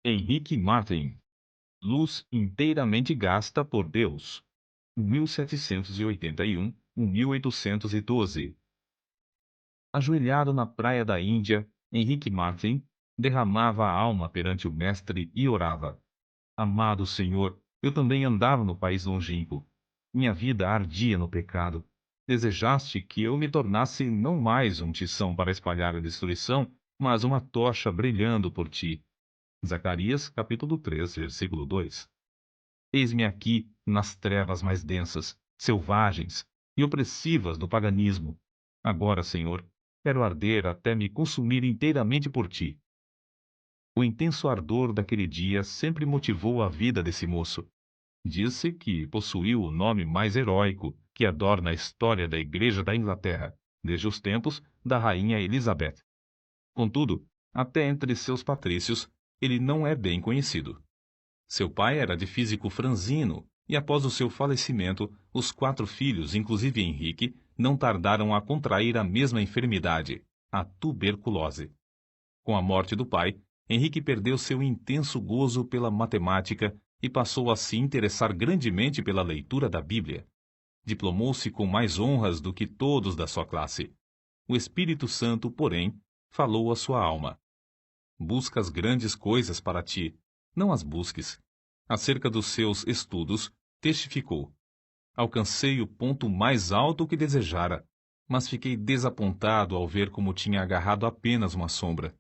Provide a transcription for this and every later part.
Henrique Martin. Luz inteiramente gasta por Deus. 1781-1812. Ajoelhado na praia da Índia, Henrique Martin derramava a alma perante o mestre e orava: Amado Senhor, eu também andava no país longínquo. Minha vida ardia no pecado. Desejaste que eu me tornasse não mais um tição para espalhar a destruição, mas uma tocha brilhando por ti. Zacarias, capítulo 3, versículo 2. Eis-me aqui, nas trevas mais densas, selvagens e opressivas do paganismo. Agora, Senhor, quero arder até me consumir inteiramente por ti. O intenso ardor daquele dia sempre motivou a vida desse moço. Diz-se que possuiu o nome mais heróico que adorna a história da Igreja da Inglaterra, desde os tempos da Rainha Elizabeth. Contudo, até entre seus patrícios, ele não é bem conhecido. Seu pai era de físico franzino, e após o seu falecimento, os 4 filhos, inclusive Henrique, não tardaram a contrair a mesma enfermidade, a tuberculose. Com a morte do pai, Henrique perdeu seu intenso gozo pela matemática e passou a se interessar grandemente pela leitura da Bíblia. Diplomou-se com mais honras do que todos da sua classe. O Espírito Santo, porém, falou à sua alma: Buscas grandes coisas para ti, não as busques. Acerca dos seus estudos, testificou: Alcancei o ponto mais alto que desejara, mas fiquei desapontado ao ver como tinha agarrado apenas uma sombra.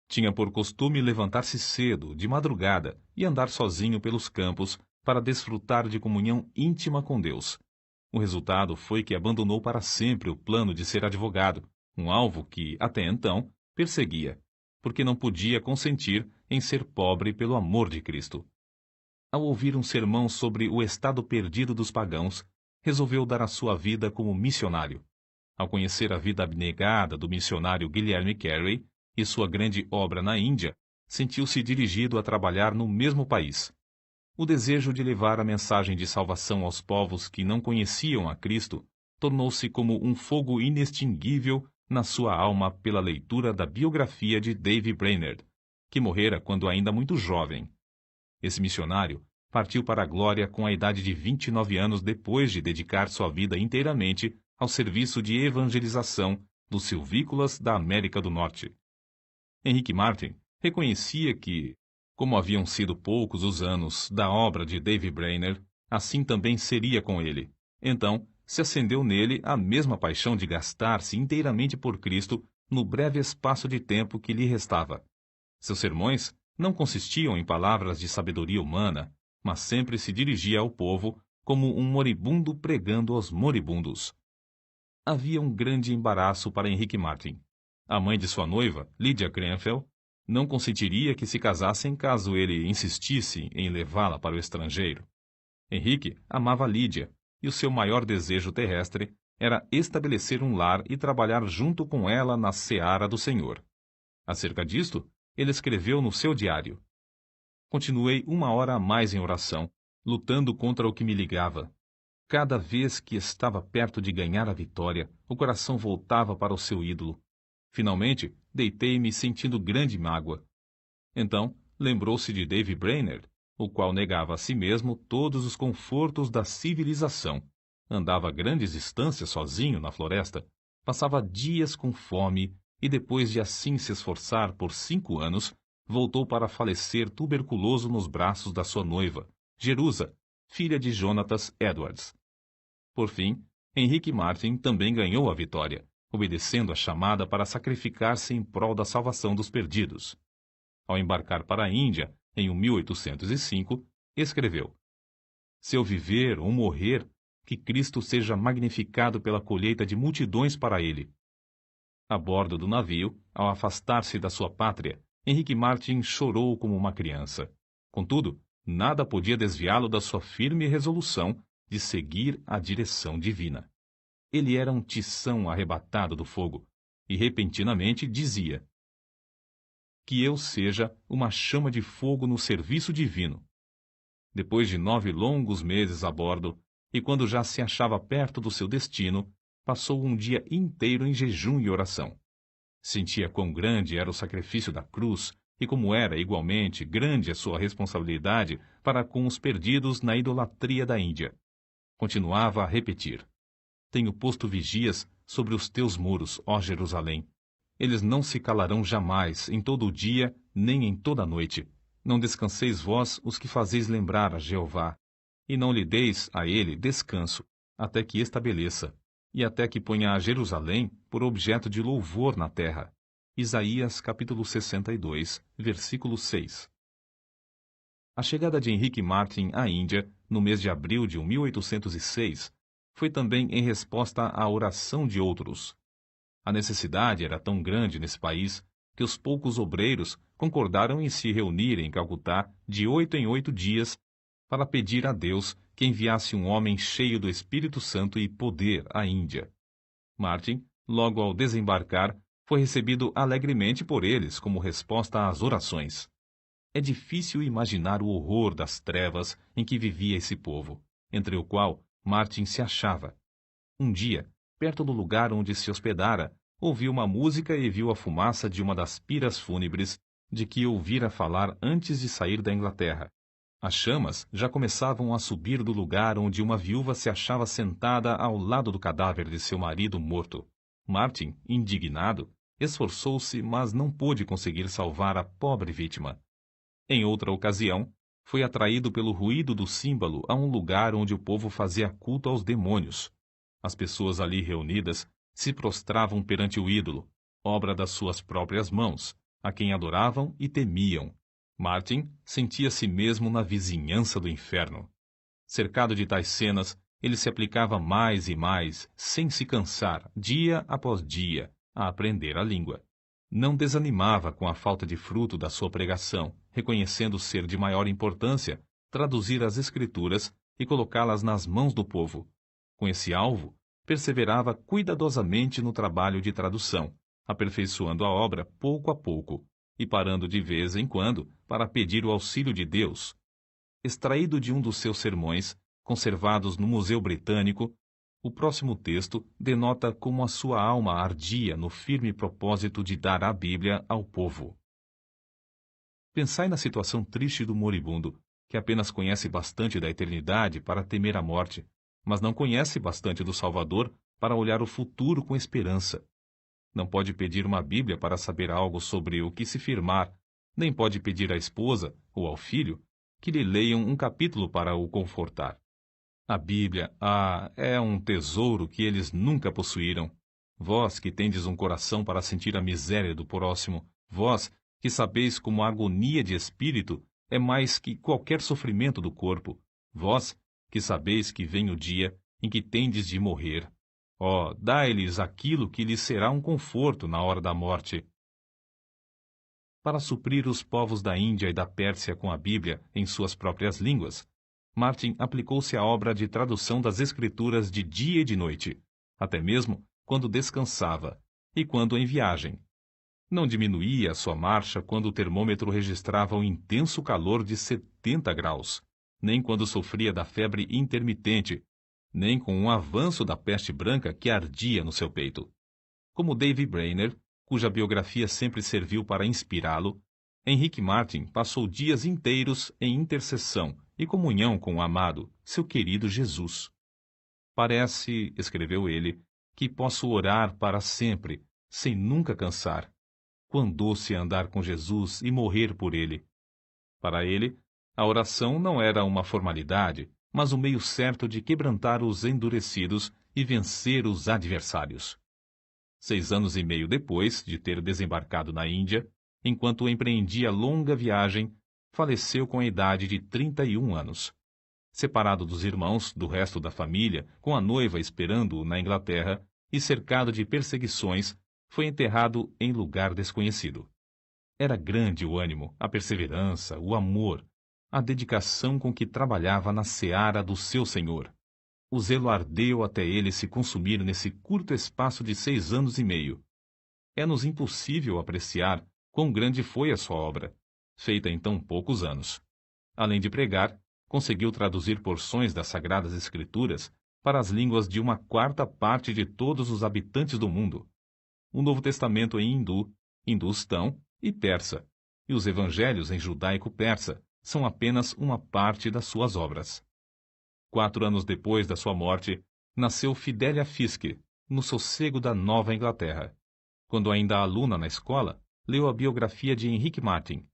Tinha por costume levantar-se cedo, de madrugada, e andar sozinho pelos campos para desfrutar de comunhão íntima com Deus. O resultado foi que abandonou para sempre o plano de ser advogado, um alvo que, até então, perseguia, porque não podia consentir em ser pobre pelo amor de Cristo. Ao ouvir um sermão sobre o estado perdido dos pagãos, resolveu dar a sua vida como missionário. Ao conhecer a vida abnegada do missionário Guilherme Carey e sua grande obra na Índia, sentiu-se dirigido a trabalhar no mesmo país. O desejo de levar a mensagem de salvação aos povos que não conheciam a Cristo tornou-se como um fogo inextinguível na sua alma pela leitura da biografia de Davy Brainerd, que morrera quando ainda muito jovem. Esse missionário partiu para a glória com a idade de 29 anos depois de dedicar sua vida inteiramente ao serviço de evangelização dos silvícolas da América do Norte. Henrique Martin reconhecia que, como haviam sido poucos os anos da obra de Davy Brainerd, assim também seria com ele. Então, se acendeu nele a mesma paixão de gastar-se inteiramente por Cristo no breve espaço de tempo que lhe restava. Seus sermões não consistiam em palavras de sabedoria humana, mas sempre se dirigia ao povo como um moribundo pregando aos moribundos. Havia um grande embaraço para Henrique Martin. A mãe de sua noiva, Lydia Grenfell, não consentiria que se casassem caso ele insistisse em levá-la para o estrangeiro. Henrique amava Lídia, e o seu maior desejo terrestre era estabelecer um lar e trabalhar junto com ela na seara do Senhor. Acerca disto, ele escreveu no seu diário: Continuei 1 hora a mais em oração, lutando contra o que me ligava. Cada vez que estava perto de ganhar a vitória, o coração voltava para o seu ídolo. Finalmente, deitei-me sentindo grande mágoa. Então, lembrou-se de Davy Brainerd, o qual negava a si mesmo todos os confortos da civilização. Andava grandes distâncias sozinho na floresta, passava dias com fome e, depois de assim se esforçar por 5 anos, voltou para falecer tuberculoso nos braços da sua noiva, Jerusa, filha de Jonatas Edwards. Por fim, Henrique Martin também ganhou a vitória, obedecendo a chamada para sacrificar-se em prol da salvação dos perdidos. Ao embarcar para a Índia, em 1805, escreveu: Se eu viver ou morrer, que Cristo seja magnificado pela colheita de multidões para ele. A bordo do navio, ao afastar-se da sua pátria, Henrique Martin chorou como uma criança. Contudo, nada podia desviá-lo da sua firme resolução de seguir a direção divina. Ele era um tição arrebatado do fogo, e repentinamente dizia: Que eu seja uma chama de fogo no serviço divino. Depois de 9 longos meses a bordo, e quando já se achava perto do seu destino, passou um dia inteiro em jejum e oração. Sentia quão grande era o sacrifício da cruz e como era igualmente grande a sua responsabilidade para com os perdidos na idolatria da Índia. Continuava a repetir: Tenho posto vigias sobre os teus muros, ó Jerusalém. Eles não se calarão jamais, em todo o dia, nem em toda a noite. Não descanseis vós os que fazeis lembrar a Jeová, e não lhe deis a ele descanso, até que estabeleça, e até que ponha a Jerusalém por objeto de louvor na terra. Isaías capítulo 62, versículo 6. A chegada de Henrique Martin à Índia, no mês de abril de 1806, foi também em resposta à oração de outros. A necessidade era tão grande nesse país que os poucos obreiros concordaram em se reunir em Calcutá de 8 em 8 dias para pedir a Deus que enviasse um homem cheio do Espírito Santo e poder à Índia. Martin, logo ao desembarcar, foi recebido alegremente por eles como resposta às orações. É difícil imaginar o horror das trevas em que vivia esse povo, entre o qual Martin se achava. Um dia, perto do lugar onde se hospedara, ouviu uma música e viu a fumaça de uma das piras fúnebres de que ouvira falar antes de sair da Inglaterra. As chamas já começavam a subir do lugar onde uma viúva se achava sentada ao lado do cadáver de seu marido morto. Martin, indignado, esforçou-se, mas não pôde conseguir salvar a pobre vítima. Em outra ocasião, foi atraído pelo ruído do símbolo a um lugar onde o povo fazia culto aos demônios. As pessoas ali reunidas se prostravam perante o ídolo, obra das suas próprias mãos, a quem adoravam e temiam. Martin sentia-se mesmo na vizinhança do inferno. Cercado de tais cenas, ele se aplicava mais e mais, sem se cansar, dia após dia, a aprender a língua. Não desanimava com a falta de fruto da sua pregação, reconhecendo ser de maior importância traduzir as Escrituras e colocá-las nas mãos do povo. Com esse alvo, perseverava cuidadosamente no trabalho de tradução, aperfeiçoando a obra pouco a pouco, e parando de vez em quando para pedir o auxílio de Deus. Extraído de um dos seus sermões, conservados no Museu Britânico, o próximo texto denota como a sua alma ardia no firme propósito de dar a Bíblia ao povo. Pensai na situação triste do moribundo, que apenas conhece bastante da eternidade para temer a morte, mas não conhece bastante do Salvador para olhar o futuro com esperança. Não pode pedir uma Bíblia para saber algo sobre o que se firmar, nem pode pedir à esposa ou ao filho que lhe leiam um capítulo para o confortar. A Bíblia, é um tesouro que eles nunca possuíram. Vós que tendes um coração para sentir a miséria do próximo, vós que sabeis como a agonia de espírito é mais que qualquer sofrimento do corpo, vós que sabeis que vem o dia em que tendes de morrer. Dai-lhes aquilo que lhes será um conforto na hora da morte. Para suprir os povos da Índia e da Pérsia com a Bíblia em suas próprias línguas, Martin aplicou-se à obra de tradução das Escrituras de dia e de noite, até mesmo quando descansava e quando em viagem. Não diminuía a sua marcha quando o termômetro registrava um intenso calor de 70 graus, nem quando sofria da febre intermitente, nem com um avanço da peste branca que ardia no seu peito. Como David Brainerd, cuja biografia sempre serviu para inspirá-lo, Henrique Martin passou dias inteiros em intercessão e comunhão com o amado, seu querido Jesus. Parece, escreveu ele, que posso orar para sempre, sem nunca cansar. Quão doce é andar com Jesus e morrer por ele. Para ele, a oração não era uma formalidade, mas o meio certo de quebrantar os endurecidos e vencer os adversários. 6 anos e meio depois de ter desembarcado na Índia, enquanto empreendia longa viagem, faleceu com a idade de 31 anos. Separado dos irmãos, do resto da família, com a noiva esperando-o na Inglaterra e cercado de perseguições, foi enterrado em lugar desconhecido. Era grande o ânimo, a perseverança, o amor, a dedicação com que trabalhava na seara do seu Senhor. O zelo ardeu até ele se consumir nesse curto espaço de 6 anos e meio. É-nos impossível apreciar quão grande foi a sua obra, feita em tão poucos anos. Além de pregar, conseguiu traduzir porções das Sagradas Escrituras para as línguas de 1/4 de todos os habitantes do mundo. O Novo Testamento em hindu, hindustão e persa, e os evangelhos em judaico-persa são apenas uma parte das suas obras. 4 anos depois da sua morte, nasceu Fidelia Fiske, no sossego da Nova Inglaterra. Quando ainda aluna na escola, leu a biografia de Henrique Martin.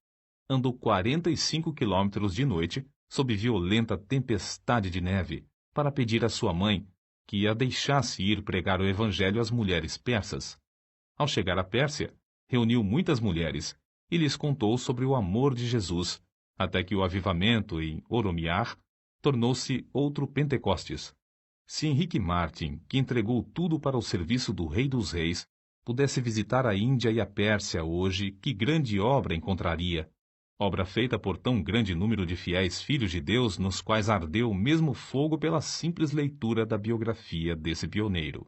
Andou 45 quilômetros de noite, sob violenta tempestade de neve, para pedir à sua mãe que a deixasse ir pregar o evangelho às mulheres persas. Ao chegar à Pérsia, reuniu muitas mulheres e lhes contou sobre o amor de Jesus, até que o avivamento em Oromiar tornou-se outro Pentecostes. Se Henrique Martin, que entregou tudo para o serviço do Rei dos Reis, pudesse visitar a Índia e a Pérsia hoje, que grande obra encontraria! Obra feita por tão grande número de fiéis filhos de Deus, nos quais ardeu o mesmo fogo pela simples leitura da biografia desse pioneiro.